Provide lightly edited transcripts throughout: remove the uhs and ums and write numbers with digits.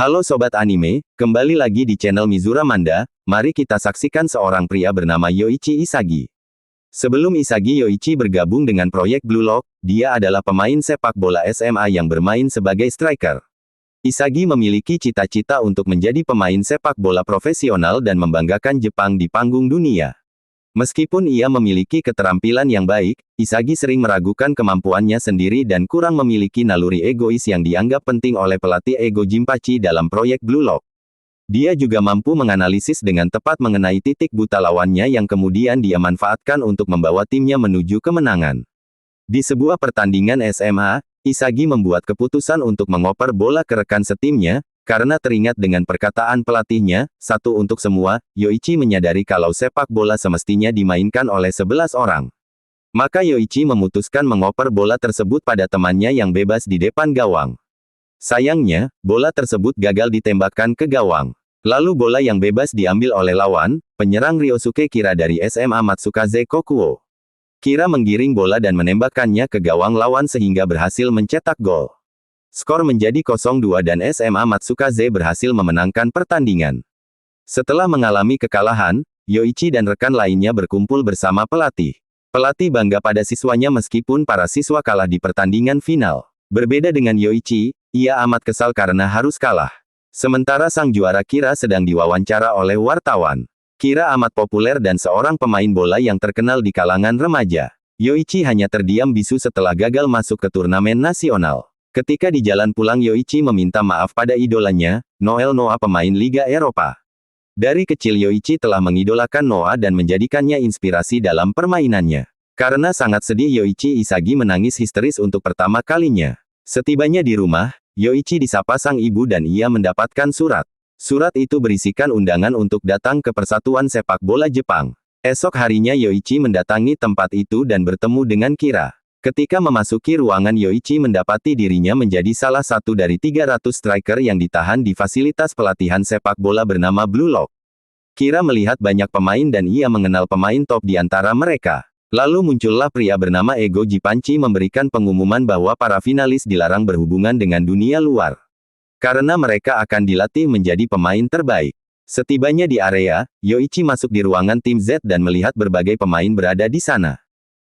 Halo Sobat Anime, kembali lagi di channel Mizura Manda, mari kita saksikan seorang pria bernama Yoichi Isagi. Sebelum Isagi Yoichi bergabung dengan proyek Blue Lock, dia adalah pemain sepak bola SMA yang bermain sebagai striker. Isagi memiliki cita-cita untuk menjadi pemain sepak bola profesional dan membanggakan Jepang di panggung dunia. Meskipun ia memiliki keterampilan yang baik, Isagi sering meragukan kemampuannya sendiri dan kurang memiliki naluri egois yang dianggap penting oleh pelatih Ego Jinpachi dalam proyek Blue Lock. Dia juga mampu menganalisis dengan tepat mengenai titik buta lawannya yang kemudian dia manfaatkan untuk membawa timnya menuju kemenangan. Di sebuah pertandingan SMA, Isagi membuat keputusan untuk mengoper bola ke rekan setimnya, karena teringat dengan perkataan pelatihnya, satu untuk semua, Yoichi menyadari kalau sepak bola semestinya dimainkan oleh 11 orang. Maka Yoichi memutuskan mengoper bola tersebut pada temannya yang bebas di depan gawang. Sayangnya, bola tersebut gagal ditembakkan ke gawang. Lalu bola yang bebas diambil oleh lawan, penyerang Ryosuke Kira dari SMA Matsukaze Kokuo. Kira menggiring bola dan menembakkannya ke gawang lawan sehingga berhasil mencetak gol. Skor menjadi 0-2 dan SMA Matsukaze berhasil memenangkan pertandingan. Setelah mengalami kekalahan, Yoichi dan rekan lainnya berkumpul bersama pelatih. Pelatih bangga pada siswanya meskipun para siswa kalah di pertandingan final. Berbeda dengan Yoichi, ia amat kesal karena harus kalah. Sementara sang juara Kira sedang diwawancara oleh wartawan. Kira amat populer dan seorang pemain bola yang terkenal di kalangan remaja. Yoichi hanya terdiam bisu setelah gagal masuk ke turnamen nasional. Ketika di jalan pulang Yoichi meminta maaf pada idolanya, Noel Noah pemain Liga Eropa. Dari kecil Yoichi telah mengidolakan Noah dan menjadikannya inspirasi dalam permainannya. Karena sangat sedih Yoichi Isagi menangis histeris untuk pertama kalinya. Setibanya di rumah, Yoichi disapa sang ibu dan ia mendapatkan surat. Surat itu berisikan undangan untuk datang ke Persatuan Sepak Bola Jepang. Esok harinya Yoichi mendatangi tempat itu dan bertemu dengan Kira. Ketika memasuki ruangan Yoichi mendapati dirinya menjadi salah satu dari 300 striker yang ditahan di fasilitas pelatihan sepak bola bernama Blue Lock. Kira melihat banyak pemain dan ia mengenal pemain top di antara mereka. Lalu muncullah pria bernama Ego Jinpachi memberikan pengumuman bahwa para finalis dilarang berhubungan dengan dunia luar. Karena mereka akan dilatih menjadi pemain terbaik. Setibanya di area, Yoichi masuk di ruangan tim Z dan melihat berbagai pemain berada di sana.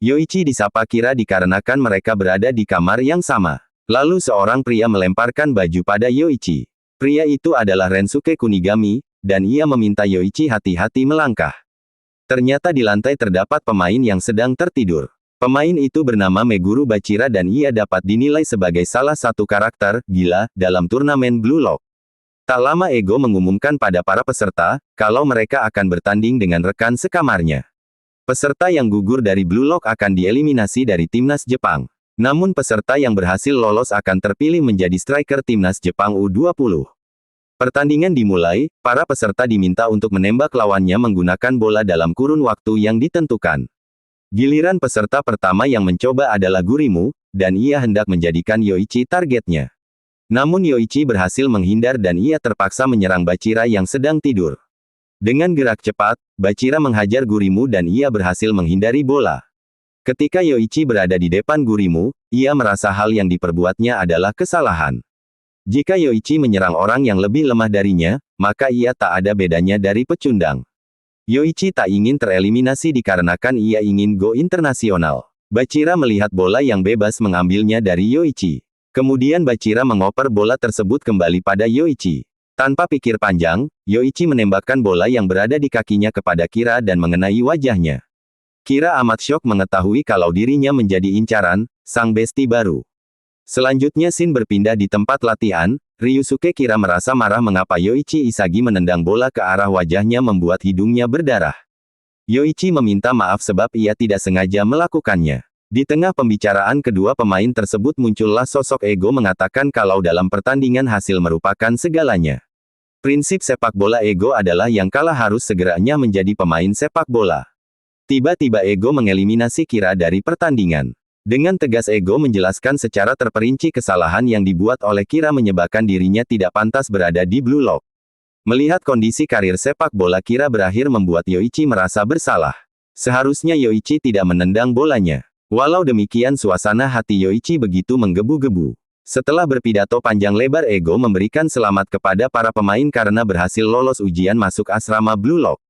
Yoichi disapa Kira dikarenakan mereka berada di kamar yang sama. Lalu seorang pria melemparkan baju pada Yoichi. Pria itu adalah Rensuke Kunigami, dan ia meminta Yoichi hati-hati melangkah. Ternyata di lantai terdapat pemain yang sedang tertidur. Pemain itu bernama Meguru Bachira dan ia dapat dinilai sebagai salah satu karakter gila dalam turnamen Blue Lock. Tak lama Ego mengumumkan pada para peserta, kalau mereka akan bertanding dengan rekan sekamarnya. Peserta yang gugur dari Blue Lock akan dieliminasi dari timnas Jepang. Namun peserta yang berhasil lolos akan terpilih menjadi striker timnas Jepang U20. Pertandingan dimulai, para peserta diminta untuk menembak lawannya menggunakan bola dalam kurun waktu yang ditentukan. Giliran peserta pertama yang mencoba adalah Gurimu, dan ia hendak menjadikan Yoichi targetnya. Namun Yoichi berhasil menghindar dan ia terpaksa menyerang Bachira yang sedang tidur. Dengan gerak cepat, Bachira menghajar Gurimu dan ia berhasil menghindari bola. Ketika Yoichi berada di depan Gurimu, ia merasa hal yang diperbuatnya adalah kesalahan. Jika Yoichi menyerang orang yang lebih lemah darinya, maka ia tak ada bedanya dari pecundang. Yoichi tak ingin tereliminasi dikarenakan ia ingin go internasional. Bachira melihat bola yang bebas mengambilnya dari Yoichi. Kemudian Bachira mengoper bola tersebut kembali pada Yoichi. Tanpa pikir panjang, Yoichi menembakkan bola yang berada di kakinya kepada Kira dan mengenai wajahnya. Kira amat syok mengetahui kalau dirinya menjadi incaran sang besti baru. Selanjutnya scene berpindah di tempat latihan, Ryosuke Kira merasa marah mengapa Yoichi Isagi menendang bola ke arah wajahnya membuat hidungnya berdarah. Yoichi meminta maaf sebab ia tidak sengaja melakukannya. Di tengah pembicaraan kedua pemain tersebut muncullah sosok Ego mengatakan kalau dalam pertandingan hasil merupakan segalanya. Prinsip sepak bola Ego adalah yang kalah harus segeranya menjadi pemain sepak bola. Tiba-tiba Ego mengeliminasi Kira dari pertandingan. Dengan tegas Ego menjelaskan secara terperinci kesalahan yang dibuat oleh Kira menyebabkan dirinya tidak pantas berada di Blue Lock. Melihat kondisi karir sepak bola Kira berakhir membuat Yoichi merasa bersalah. Seharusnya Yoichi tidak menendang bolanya. Walau demikian suasana hati Yoichi begitu menggebu-gebu. Setelah berpidato panjang lebar, Ego memberikan selamat kepada para pemain karena berhasil lolos ujian masuk asrama Blue Lock.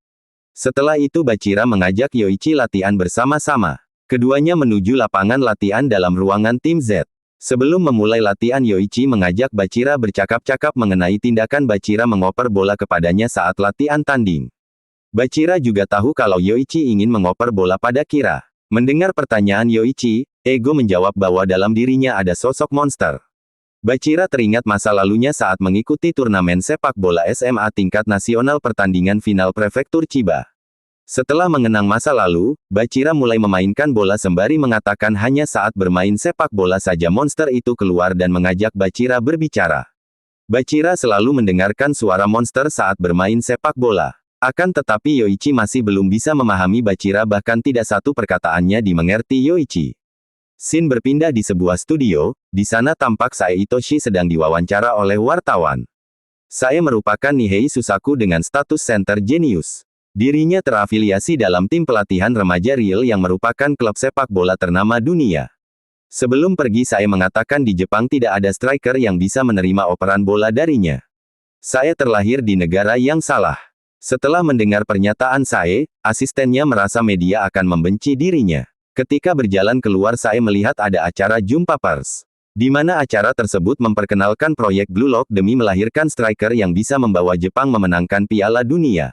Setelah itu Bachira mengajak Yoichi latihan bersama-sama. Keduanya menuju lapangan latihan dalam ruangan tim Z. Sebelum memulai latihan, Yoichi mengajak Bachira bercakap-cakap mengenai tindakan Bachira mengoper bola kepadanya saat latihan tanding. Bachira juga tahu kalau Yoichi ingin mengoper bola pada Kira. Mendengar pertanyaan Yoichi, Ego menjawab bahwa dalam dirinya ada sosok monster. Bachira teringat masa lalunya saat mengikuti turnamen sepak bola SMA tingkat nasional pertandingan final prefektur Chiba. Setelah mengenang masa lalu, Bachira mulai memainkan bola sembari mengatakan hanya saat bermain sepak bola saja monster itu keluar dan mengajak Bachira berbicara. Bachira selalu mendengarkan suara monster saat bermain sepak bola. Akan tetapi Yoichi masih belum bisa memahami Bachira, bahkan tidak satu perkataannya dimengerti Yoichi. Scene berpindah di sebuah studio, di sana tampak Sae Itoshi sedang diwawancara oleh wartawan. Sae merupakan Nihei Susaku dengan status center genius. Dirinya terafiliasi dalam tim pelatihan remaja Real yang merupakan klub sepak bola ternama dunia. Sebelum pergi Sae mengatakan di Jepang tidak ada striker yang bisa menerima operan bola darinya. Sae terlahir di negara yang salah. Setelah mendengar pernyataan Sae, asistennya merasa media akan membenci dirinya. Ketika berjalan keluar, Sae melihat ada acara jumpa pers, di mana acara tersebut memperkenalkan proyek Blue Lock demi melahirkan striker yang bisa membawa Jepang memenangkan Piala Dunia.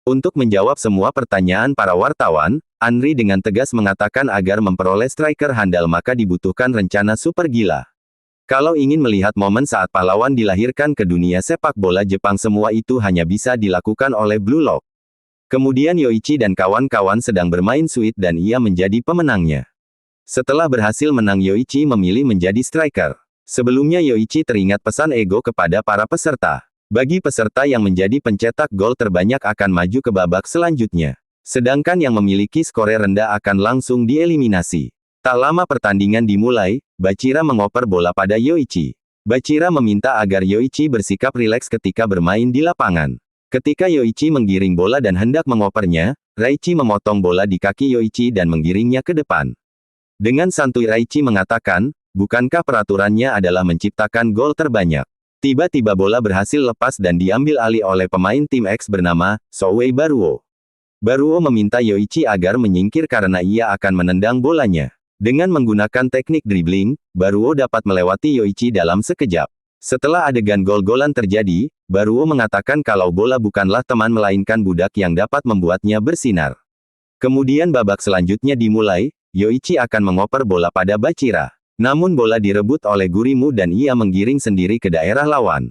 Untuk menjawab semua pertanyaan para wartawan, Anri dengan tegas mengatakan agar memperoleh striker handal maka dibutuhkan rencana super gila. Kalau ingin melihat momen saat pahlawan dilahirkan ke dunia sepak bola Jepang, semua itu hanya bisa dilakukan oleh Blue Lock. Kemudian Yoichi dan kawan-kawan sedang bermain suit dan ia menjadi pemenangnya. Setelah berhasil menang, Yoichi memilih menjadi striker. Sebelumnya Yoichi teringat pesan Ego kepada para peserta. Bagi peserta yang menjadi pencetak gol terbanyak akan maju ke babak selanjutnya. Sedangkan yang memiliki skor rendah akan langsung dieliminasi. Tak lama pertandingan dimulai, Bachira mengoper bola pada Yoichi. Bachira meminta agar Yoichi bersikap rileks ketika bermain di lapangan. Ketika Yoichi menggiring bola dan hendak mengopernya, Raichi memotong bola di kaki Yoichi dan menggiringnya ke depan. Dengan santuy Raichi mengatakan, bukankah peraturannya adalah menciptakan gol terbanyak? Tiba-tiba bola berhasil lepas dan diambil alih oleh pemain tim X bernama Souei Baruo. Baruo meminta Yoichi agar menyingkir karena ia akan menendang bolanya. Dengan menggunakan teknik dribbling, Baruo dapat melewati Yoichi dalam sekejap. Setelah adegan gol-golan terjadi, Baruo mengatakan kalau bola bukanlah teman melainkan budak yang dapat membuatnya bersinar. Kemudian babak selanjutnya dimulai, Yoichi akan mengoper bola pada Bachira. Namun bola direbut oleh Gurimu dan ia menggiring sendiri ke daerah lawan.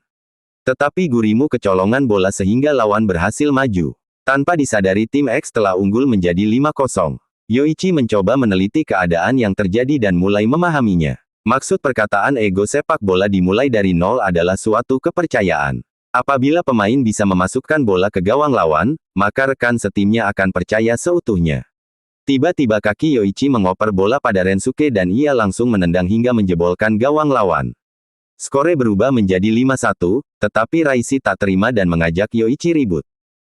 Tetapi Gurimu kecolongan bola sehingga lawan berhasil maju. Tanpa disadari tim X telah unggul menjadi 5-0. Yoichi mencoba meneliti keadaan yang terjadi dan mulai memahaminya. Maksud perkataan ego sepak bola dimulai dari nol adalah suatu kepercayaan. Apabila pemain bisa memasukkan bola ke gawang lawan, maka rekan setimnya akan percaya seutuhnya. Tiba-tiba kaki Yoichi mengoper bola pada Rensuke dan ia langsung menendang hingga menjebolkan gawang lawan. Skore berubah menjadi 5-1, tetapi Raishi tak terima dan mengajak Yoichi ribut.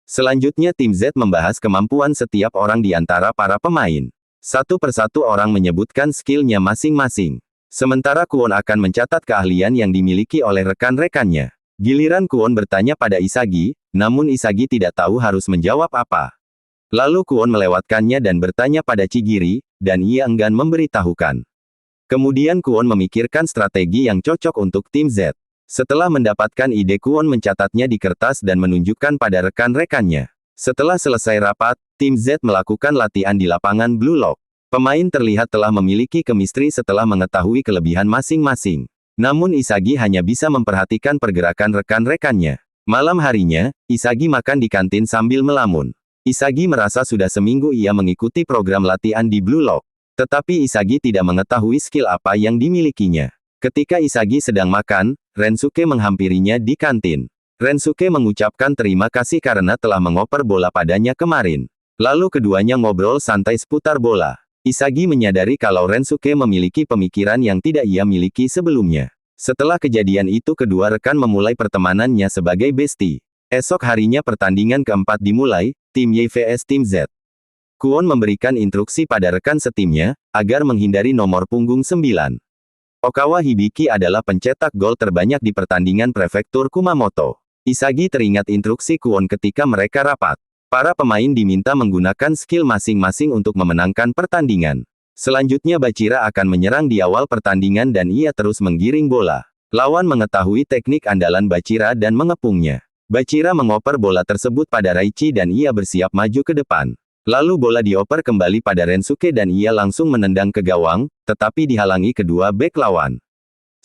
Selanjutnya tim Z membahas kemampuan setiap orang di antara para pemain. Satu persatu orang menyebutkan skillnya masing-masing. Sementara Kwon akan mencatat keahlian yang dimiliki oleh rekan-rekannya. Giliran Kwon bertanya pada Isagi, namun Isagi tidak tahu harus menjawab apa. Lalu Kwon melewatkannya dan bertanya pada Chigiri, dan ia enggan memberitahukan. Kemudian Kwon memikirkan strategi yang cocok untuk tim Z. Setelah mendapatkan ide, Kwon mencatatnya di kertas dan menunjukkan pada rekan-rekannya. Setelah selesai rapat, tim Z melakukan latihan di lapangan Blue Lock. Pemain terlihat telah memiliki chemistry setelah mengetahui kelebihan masing-masing. Namun Isagi hanya bisa memperhatikan pergerakan rekan-rekannya. Malam harinya, Isagi makan di kantin sambil melamun. Isagi merasa sudah seminggu ia mengikuti program latihan di Blue Lock. Tetapi Isagi tidak mengetahui skill apa yang dimilikinya. Ketika Isagi sedang makan, Rensuke menghampirinya di kantin. Rensuke mengucapkan terima kasih karena telah mengoper bola padanya kemarin. Lalu keduanya ngobrol santai seputar bola. Isagi menyadari kalau Rensuke memiliki pemikiran yang tidak ia miliki sebelumnya. Setelah kejadian itu kedua rekan memulai pertemanannya sebagai bestie. Esok harinya pertandingan keempat dimulai, tim Y vs tim Z. Kwon memberikan instruksi pada rekan setimnya, agar menghindari nomor punggung 9. Okawa Hibiki adalah pencetak gol terbanyak di pertandingan prefektur Kumamoto. Isagi teringat instruksi Kwon ketika mereka rapat. Para pemain diminta menggunakan skill masing-masing untuk memenangkan pertandingan. Selanjutnya Bachira akan menyerang di awal pertandingan dan ia terus menggiring bola. Lawan mengetahui teknik andalan Bachira dan mengepungnya. Bachira mengoper bola tersebut pada Raichi dan ia bersiap maju ke depan. Lalu bola dioper kembali pada Rensuke dan ia langsung menendang ke gawang, tetapi dihalangi kedua bek lawan.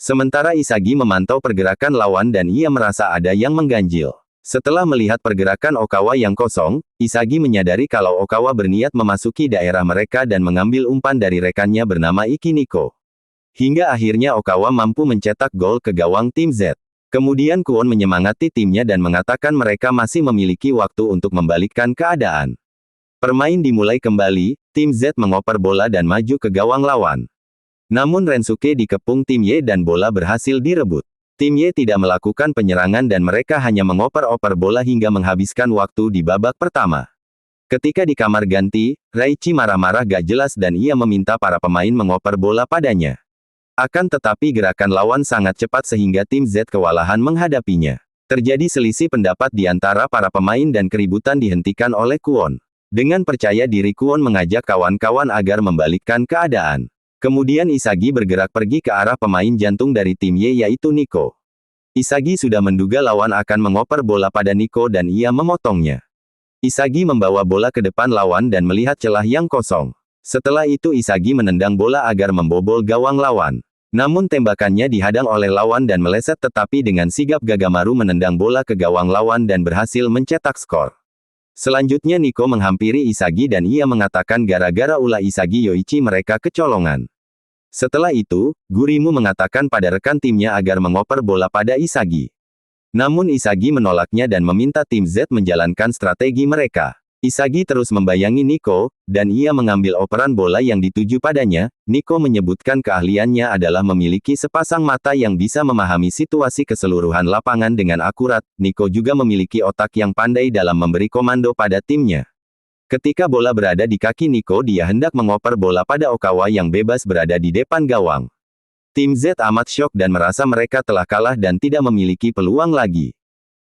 Sementara Isagi memantau pergerakan lawan dan ia merasa ada yang mengganjil. Setelah melihat pergerakan Okawa yang kosong, Isagi menyadari kalau Okawa berniat memasuki daerah mereka dan mengambil umpan dari rekannya bernama Ikiniko. Hingga akhirnya Okawa mampu mencetak gol ke gawang tim Z. Kemudian Kwon menyemangati timnya dan mengatakan mereka masih memiliki waktu untuk membalikkan keadaan. Permain dimulai kembali, tim Z mengoper bola dan maju ke gawang lawan. Namun Rensuke dikepung tim Y dan bola berhasil direbut. Tim Y tidak melakukan penyerangan dan mereka hanya mengoper-oper bola hingga menghabiskan waktu di babak pertama. Ketika di kamar ganti, Raichi marah-marah gak jelas dan ia meminta para pemain mengoper bola padanya. Akan tetapi gerakan lawan sangat cepat sehingga tim Z kewalahan menghadapinya. Terjadi selisih pendapat di antara para pemain dan keributan dihentikan oleh Kwon. Dengan percaya diri Kwon mengajak kawan-kawan agar membalikkan keadaan. Kemudian Isagi bergerak pergi ke arah pemain jantung dari tim Y yaitu Nico. Isagi sudah menduga lawan akan mengoper bola pada Nico dan ia memotongnya. Isagi membawa bola ke depan lawan dan melihat celah yang kosong. Setelah itu Isagi menendang bola agar membobol gawang lawan. Namun tembakannya dihadang oleh lawan dan meleset tetapi dengan sigap Gagamaru menendang bola ke gawang lawan dan berhasil mencetak skor. Selanjutnya Nico menghampiri Isagi dan ia mengatakan gara-gara ulah Isagi Yoichi mereka kecolongan. Setelah itu, Gurimu mengatakan pada rekan timnya agar mengoper bola pada Isagi. Namun Isagi menolaknya dan meminta tim Z menjalankan strategi mereka. Isagi terus membayangi Nico, dan ia mengambil operan bola yang dituju padanya. Nico menyebutkan keahliannya adalah memiliki sepasang mata yang bisa memahami situasi keseluruhan lapangan dengan akurat. Nico juga memiliki otak yang pandai dalam memberi komando pada timnya. Ketika bola berada di kaki Nico, dia hendak mengoper bola pada Okawa yang bebas berada di depan gawang. Tim Z amat syok dan merasa mereka telah kalah dan tidak memiliki peluang lagi.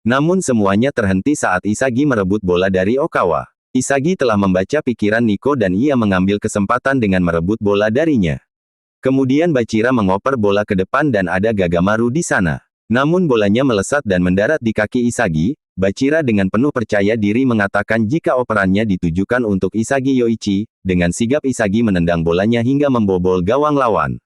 Namun semuanya terhenti saat Isagi merebut bola dari Okawa. Isagi telah membaca pikiran Nico dan ia mengambil kesempatan dengan merebut bola darinya. Kemudian Bachira mengoper bola ke depan dan ada Gagamaru di sana. Namun bolanya melesat dan mendarat di kaki Isagi. Bachira dengan penuh percaya diri mengatakan jika operannya ditujukan untuk Isagi Yoichi, dengan sigap Isagi menendang bolanya hingga membobol gawang lawan.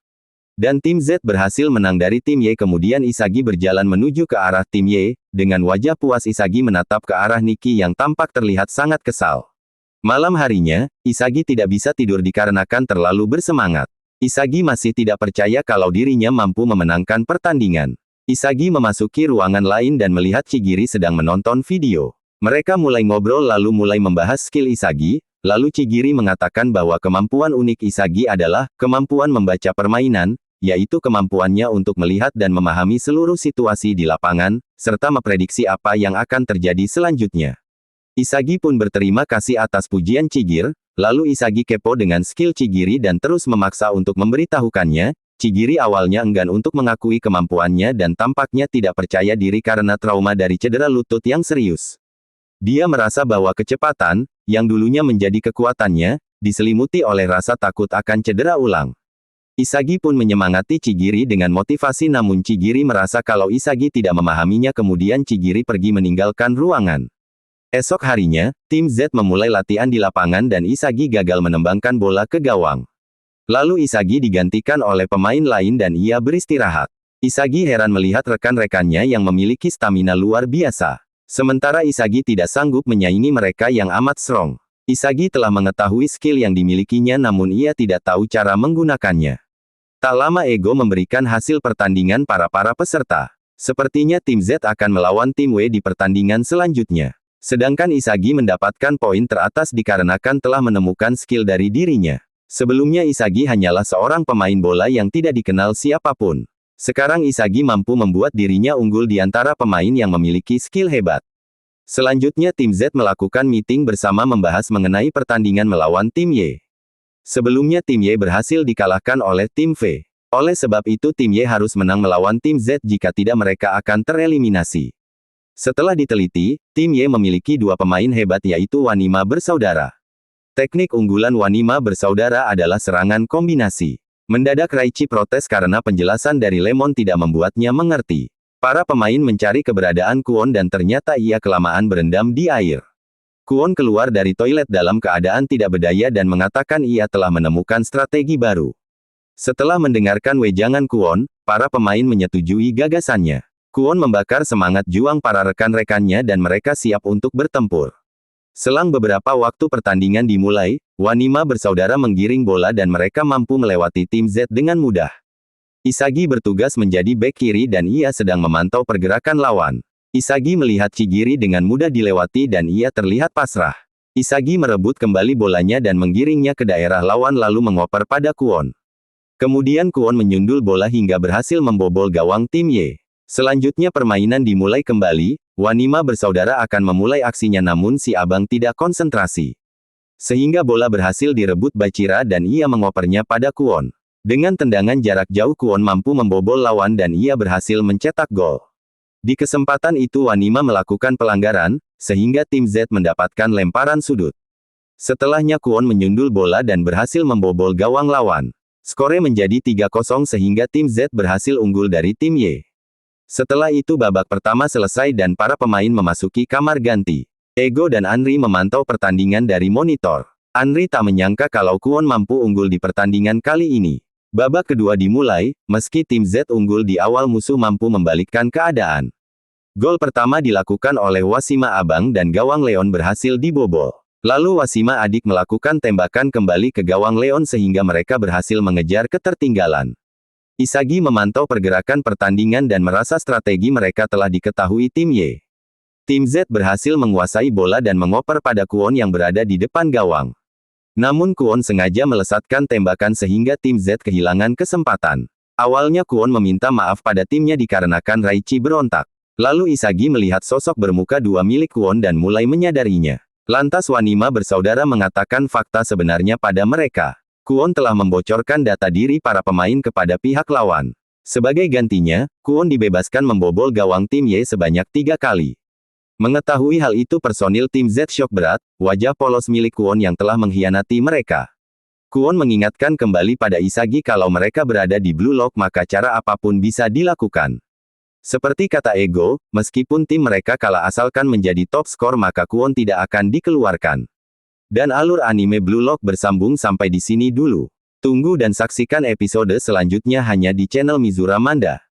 Dan tim Z berhasil menang dari tim Y. Kemudian Isagi berjalan menuju ke arah tim Y, dengan wajah puas Isagi menatap ke arah Nikki yang tampak terlihat sangat kesal. Malam harinya, Isagi tidak bisa tidur dikarenakan terlalu bersemangat. Isagi masih tidak percaya kalau dirinya mampu memenangkan pertandingan. Isagi memasuki ruangan lain dan melihat Chigiri sedang menonton video. Mereka mulai ngobrol lalu mulai membahas skill Isagi, lalu Chigiri mengatakan bahwa kemampuan unik Isagi adalah kemampuan membaca permainan, yaitu kemampuannya untuk melihat dan memahami seluruh situasi di lapangan, serta memprediksi apa yang akan terjadi selanjutnya. Isagi pun berterima kasih atas pujian Chigiri, lalu Isagi kepo dengan skill Chigiri dan terus memaksa untuk memberitahukannya. Chigiri awalnya enggan untuk mengakui kemampuannya dan tampaknya tidak percaya diri karena trauma dari cedera lutut yang serius. Dia merasa bahwa kecepatan, yang dulunya menjadi kekuatannya, diselimuti oleh rasa takut akan cedera ulang. Isagi pun menyemangati Chigiri dengan motivasi namun Chigiri merasa kalau Isagi tidak memahaminya kemudian Chigiri pergi meninggalkan ruangan. Esok harinya, tim Z memulai latihan di lapangan dan Isagi gagal menembangkan bola ke gawang. Lalu Isagi digantikan oleh pemain lain dan ia beristirahat. Isagi heran melihat rekan-rekannya yang memiliki stamina luar biasa. Sementara Isagi tidak sanggup menyaingi mereka yang amat strong. Isagi telah mengetahui skill yang dimilikinya namun ia tidak tahu cara menggunakannya. Tak lama Ego memberikan hasil pertandingan para peserta. Sepertinya tim Z akan melawan tim W di pertandingan selanjutnya. Sedangkan Isagi mendapatkan poin teratas dikarenakan telah menemukan skill dari dirinya. Sebelumnya Isagi hanyalah seorang pemain bola yang tidak dikenal siapapun. Sekarang Isagi mampu membuat dirinya unggul di antara pemain yang memiliki skill hebat. Selanjutnya tim Z melakukan meeting bersama membahas mengenai pertandingan melawan tim Y. Sebelumnya tim Y berhasil dikalahkan oleh tim V. Oleh sebab itu tim Y harus menang melawan tim Z, jika tidak mereka akan tereliminasi. Setelah diteliti, tim Y memiliki dua pemain hebat yaitu Wanima bersaudara. Teknik unggulan Wanima bersaudara adalah serangan kombinasi. Mendadak Raichi protes karena penjelasan dari Lemon tidak membuatnya mengerti. Para pemain mencari keberadaan Kwon dan ternyata ia kelamaan berendam di air. Kwon keluar dari toilet dalam keadaan tidak berdaya dan mengatakan ia telah menemukan strategi baru. Setelah mendengarkan wejangan Kwon, para pemain menyetujui gagasannya. Kwon membakar semangat juang para rekan-rekannya dan mereka siap untuk bertempur. Selang beberapa waktu pertandingan dimulai, Wanima bersaudara menggiring bola dan mereka mampu melewati tim Z dengan mudah. Isagi bertugas menjadi bek kiri dan ia sedang memantau pergerakan lawan. Isagi melihat Chigiri dengan mudah dilewati dan ia terlihat pasrah. Isagi merebut kembali bolanya dan menggiringnya ke daerah lawan lalu mengoper pada Kwon. Kemudian Kwon menyundul bola hingga berhasil membobol gawang tim Y. Selanjutnya permainan dimulai kembali, Wanima bersaudara akan memulai aksinya namun si abang tidak konsentrasi. Sehingga bola berhasil direbut Bachira dan ia mengopernya pada Kwon. Dengan tendangan jarak jauh Kwon mampu membobol lawan dan ia berhasil mencetak gol. Di kesempatan itu Wanima melakukan pelanggaran, sehingga tim Z mendapatkan lemparan sudut. Setelahnya Kwon menyundul bola dan berhasil membobol gawang lawan. Skore menjadi 3-0 sehingga tim Z berhasil unggul dari tim Y. Setelah itu babak pertama selesai dan para pemain memasuki kamar ganti. Ego dan Anri memantau pertandingan dari monitor. Anri tak menyangka kalau Kwon mampu unggul di pertandingan kali ini. Babak kedua dimulai, meski tim Z unggul di awal musuh mampu membalikkan keadaan. Gol pertama dilakukan oleh Wasima Abang dan gawang Leon berhasil dibobol. Lalu Wasima Adik melakukan tembakan kembali ke gawang Leon sehingga mereka berhasil mengejar ketertinggalan. Isagi memantau pergerakan pertandingan dan merasa strategi mereka telah diketahui tim Y. Tim Z berhasil menguasai bola dan mengoper pada Kwon yang berada di depan gawang. Namun Kwon sengaja melesatkan tembakan sehingga tim Z kehilangan kesempatan. Awalnya Kwon meminta maaf pada timnya dikarenakan Raichi berontak. Lalu Isagi melihat sosok bermuka dua milik Kwon dan mulai menyadarinya. Lantas Wanima bersaudara mengatakan fakta sebenarnya pada mereka. Kwon telah membocorkan data diri para pemain kepada pihak lawan. Sebagai gantinya, Kwon dibebaskan membobol gawang tim Y sebanyak 3 kali. Mengetahui hal itu personil tim Z syok berat, wajah polos milik Kwon yang telah mengkhianati mereka. Kwon mengingatkan kembali pada Isagi kalau mereka berada di Blue Lock maka cara apapun bisa dilakukan. Seperti kata Ego, meskipun tim mereka kalah asalkan menjadi top skor maka Kwon tidak akan dikeluarkan. Dan alur anime Blue Lock bersambung sampai di sini dulu. Tunggu dan saksikan episode selanjutnya hanya di channel Mizura Manda.